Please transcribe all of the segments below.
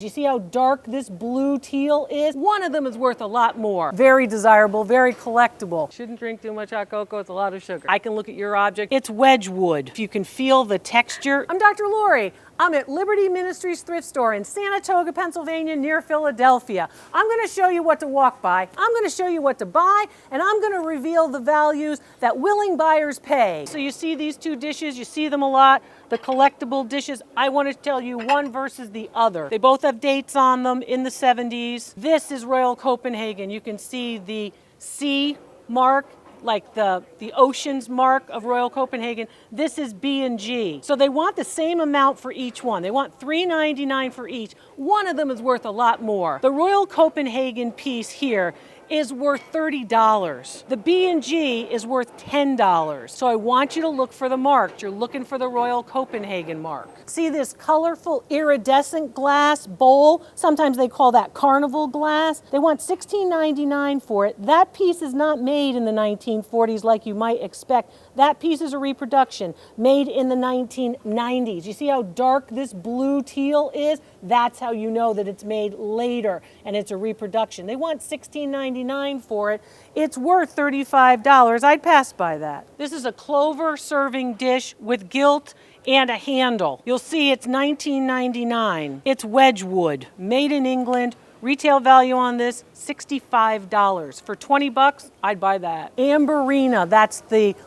Do you see how dark this blue teal is? One of them is worth a lot more. Very desirable, very collectible. Shouldn't drink too much hot cocoa, it's a lot of sugar. I can look at your object. It's Wedgwood. If you can feel the texture. I'm Dr. Lori. I'm at Liberty Ministries Thrift Store in Sanatoga, Pennsylvania, near Philadelphia. I'm going to show you what to walk by, I'm going to show you what to buy, and I'm going to reveal the values that willing buyers pay. So you see these two dishes, you see them a lot, the collectible dishes. I want to tell you one versus the other. They both have dates on them in the 70s. This is Royal Copenhagen. You can see the C mark, like the ocean's mark of Royal Copenhagen. This is B&G. So they want the same amount for each one. They want $3.99 for each. One of them is worth a lot more. The Royal Copenhagen piece here is worth $30. The B&G is worth $10. So I want you to look for the mark. You're looking for the Royal Copenhagen mark. See this colorful iridescent glass bowl? Sometimes they call that carnival glass. They want $16.99 for it. That piece is not made in the 1940s like you might expect. That piece is a reproduction made in the 1990s. You see how dark this blue teal is? That's how you know that it's made later and it's a reproduction. They want $16.99 for it. It's worth $35. I'd pass by that. This is a clover serving dish with gilt and a handle. You'll see it's $19.99. It's Wedgwood, made in England. Retail value on this, $65. For 20 bucks, I'd buy that. Amberina, that's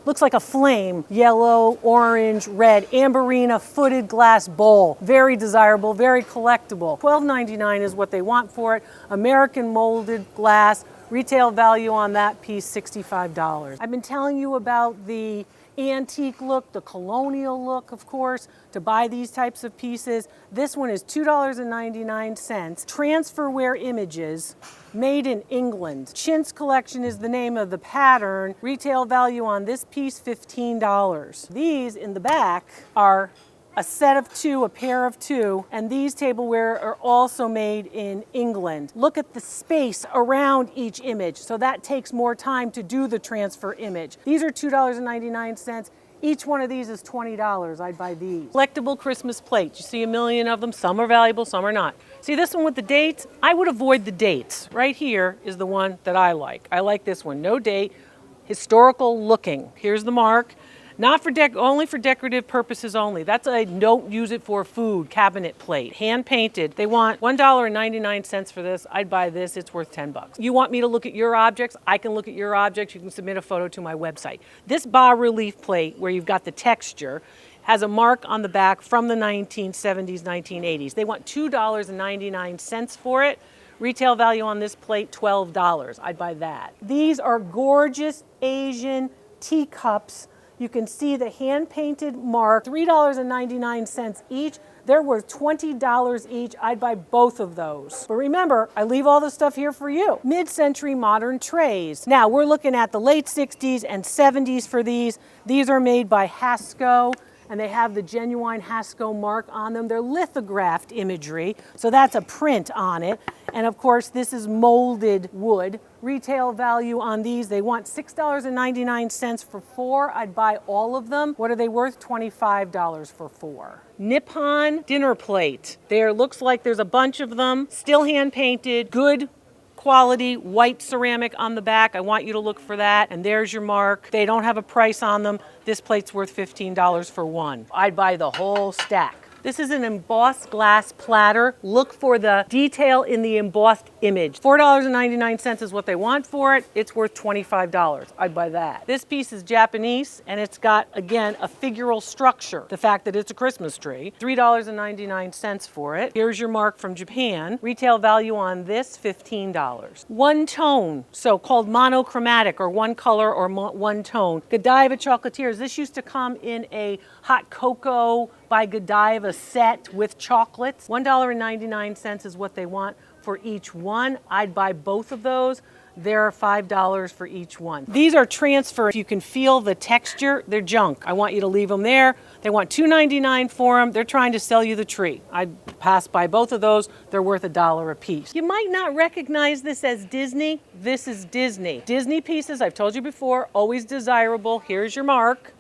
looks like a flame, yellow, orange, red. Amberina footed glass bowl. Very desirable, very collectible. $12.99 is what they want for it. American molded glass. Retail value on that piece, $65. I've been telling you about the antique look, the colonial look, of course, to buy these types of pieces. This one is $2.99. Transferware images, made in England. Chintz collection is the name of the pattern. Retail value on this piece, $15. These in the back are a set of two, a pair of two, and these tableware are also made in England. Look at the space around each image, so that takes more time to do the transfer image. These are $2.99. Each one of these is $20. I'd buy these. Collectible Christmas plates. You see a million of them. Some are valuable, some are not. See this one with the dates? I would avoid the dates. Right here is the one that I like. I like this one. No date, historical looking. Here's the mark. Not for only for decorative purposes only. That's a don't use it for food cabinet plate. Hand painted. They want $1.99 for this. I'd buy this. It's worth 10 bucks. You want me to look at your objects? I can look at your objects. You can submit a photo to my website. This bas relief plate where you've got the texture has a mark on the back from the 1970s, 1980s. They want $2.99 for it. Retail value on this plate, $12. I'd buy that. These are gorgeous Asian teacups. You can see the hand-painted mark, $3.99 each. They're worth $20 each. I'd buy both of those. But remember, I leave all the stuff here for you. Mid-century modern trays. Now, we're looking at the late 60s and 70s for these. These are made by Hasco, and they have the genuine Hasco mark on them. They're lithographed imagery, so that's a print on it. And of course, this is molded wood. Retail value on these, they want $6.99 for four. I'd buy all of them. What are they worth? $25 for four. Nippon dinner plate. There looks like there's a bunch of them. Still hand painted, good quality white ceramic on the back. I want you to look for that. And there's your mark. They don't have a price on them. This plate's worth $15 for one. I'd buy the whole stack. This is an embossed glass platter. Look for the detail in the embossed image. $4.99 is what they want for it. It's worth $25. I'd buy that. This piece is Japanese, and it's got, again, a figural structure. The fact that it's a Christmas tree. $3.99 for it. Here's your mark from Japan. Retail value on this, $15. One tone, so called monochromatic, or one color or one tone. Godiva Chocolatiers. This used to come in a hot cocoa by Godiva set with chocolates. $1.99 is what they want for each one. I'd buy both of those. They're $5 for each one. These are transfer. If you can feel the texture, they're junk. I want you to leave them there. They want $2.99 for them. They're trying to sell you the tree. I'd pass by both of those. They're worth $1 a piece. You might not recognize this as Disney. This is Disney. Disney pieces, I've told you before, always desirable. Here's your mark.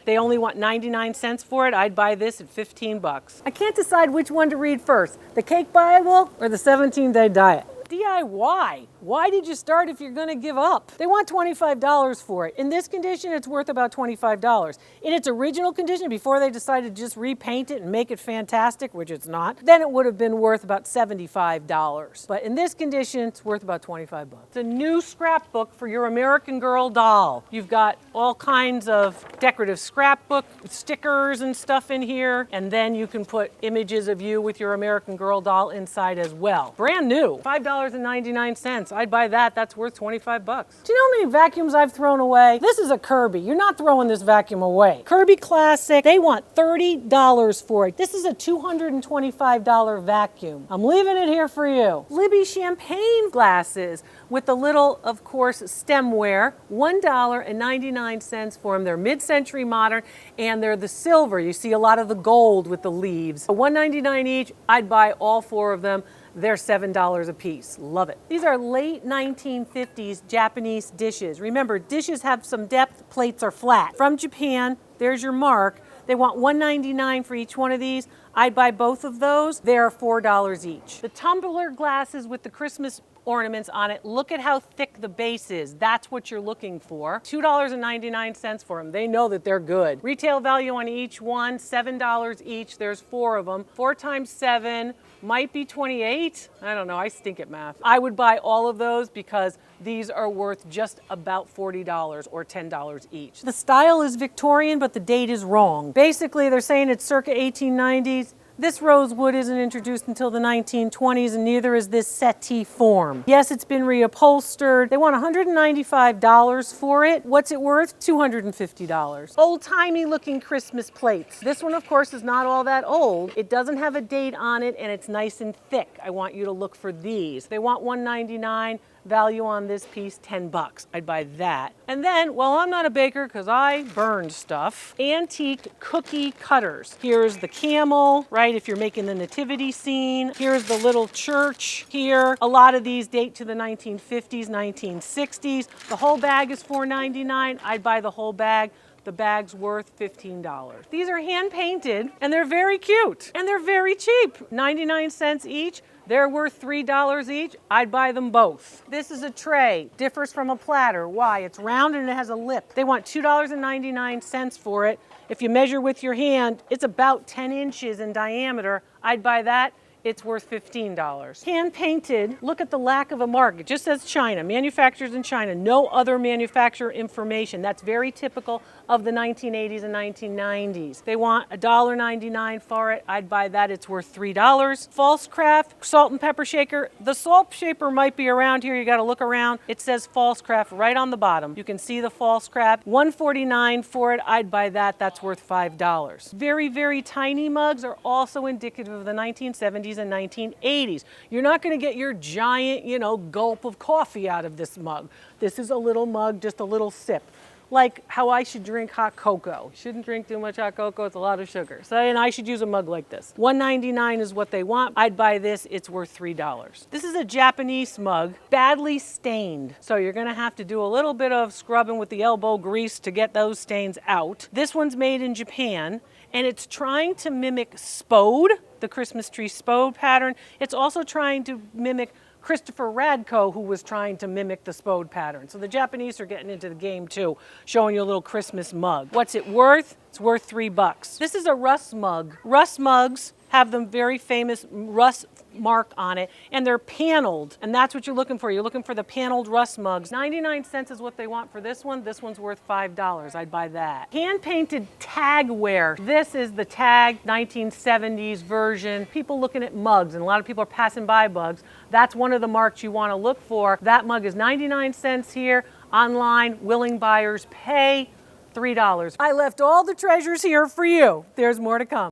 They only want 99 cents for it. I'd buy this at 15 bucks. I can't decide which one to read first, the Cake Bible or the 17-Day Diet. DIY. Why did you start if you're going to give up? They want $25 for it. In this condition, it's worth about $25. In its original condition, before they decided to just repaint it and make it fantastic, which it's not, then it would have been worth about $75. But in this condition, it's worth about 25 bucks. It's a new scrapbook for your American Girl doll. You've got all kinds of decorative scrapbook stickers and stuff in here, and then you can put images of you with your American Girl doll inside as well. Brand new, $5.99. I'd buy that. That's worth 25 bucks. Do you know how many vacuums I've thrown away? This is a Kirby. You're not throwing this vacuum away. Kirby Classic, they want $30 for it. This is a $225 vacuum. I'm leaving it here for you. Libby champagne glasses with the little, of course, stemware. $1.99 for them. They're mid-century modern, and they're the silver. You see a lot of the gold with the leaves. $1.99 each. I'd buy all 4 of them. They're $7 a piece. Love it. These are late 1950s Japanese dishes. Remember, dishes have some depth, plates are flat. From Japan, there's your mark. They want $1.99 for each one of these. I'd buy both of those. They're $4 each. The tumbler glasses with the Christmas ornaments on it. Look at how thick the base is. That's what you're looking for. $2.99 for them. They know that they're good. Retail value on each one, $7 each. There's 4 of them. 4 times 7 might be 28. I don't know. I stink at math. I would buy all of those because these are worth just about $40 or $10 each. The style is Victorian, but the date is wrong. Basically, they're saying it's circa 1890s. This rosewood isn't introduced until the 1920s, and neither is this settee form. Yes, it's been reupholstered. They want $195 for it. What's it worth? $250. Old-timey looking Christmas plates. This one, of course, is not all that old. It doesn't have a date on it, and it's nice and thick. I want you to look for these. They want $199. Value on this piece, 10 bucks. I'd buy that. And then, well, I'm not a baker because I burned stuff. Antique cookie cutters. Here's the camel, right, if you're making the nativity scene. Here's the little church here. A lot of these date to the 1950s, 1960s. The whole bag is $4.99. I'd buy the whole bag. The bag's worth $15. These are hand painted and they're very cute and they're very cheap. 99 cents each. They're worth $3 each. I'd buy them both. This is a tray. Differs from a platter. Why? It's round and it has a lip. They want $2.99 for it. If you measure with your hand, it's about 10 inches in diameter. I'd buy that. It's worth $15. Hand painted, look at the lack of a mark. It just says China, manufacturers in China, no other manufacturer information. That's very typical of the 1980s and 1990s. They want $1.99 for it. I'd buy that, it's worth $3. False craft, salt and pepper shaker. The salt shaker might be around here, you gotta look around. It says false craft right on the bottom. You can see the false craft. $1.49 for it, I'd buy that, that's worth $5. Very, very tiny mugs are also indicative of the 1970s and 1980s. You're not going to get your giant, gulp of coffee out of this mug. This is a little mug, just a little sip. Like how I should drink hot cocoa. Shouldn't drink too much hot cocoa, it's a lot of sugar. So, and I should use a mug like this. $1.99 is what they want. I'd buy this, it's worth $3. This is a Japanese mug, badly stained. So you're gonna have to do a little bit of scrubbing with the elbow grease to get those stains out. This one's made in Japan, and it's trying to mimic Spode, the Christmas tree Spode pattern. It's also trying to mimic Christopher Radko, who was trying to mimic the Spode pattern. So the Japanese are getting into the game too, showing you a little Christmas mug. What's it worth? It's worth $3. This is a Russ mug. Russ mugs have the very famous Russ mark on it, and they're paneled, and that's what you're looking for. You're looking for the paneled Russ mugs. 99 cents is what they want for this one. This one's worth $5. I'd buy that. Hand-painted tagware. This is the tag 1970s version. People looking at mugs, and a lot of people are passing by mugs. That's one of the marks you want to look for. That mug is 99 cents here. Online, willing buyers pay $3. I left all the treasures here for you. There's more to come.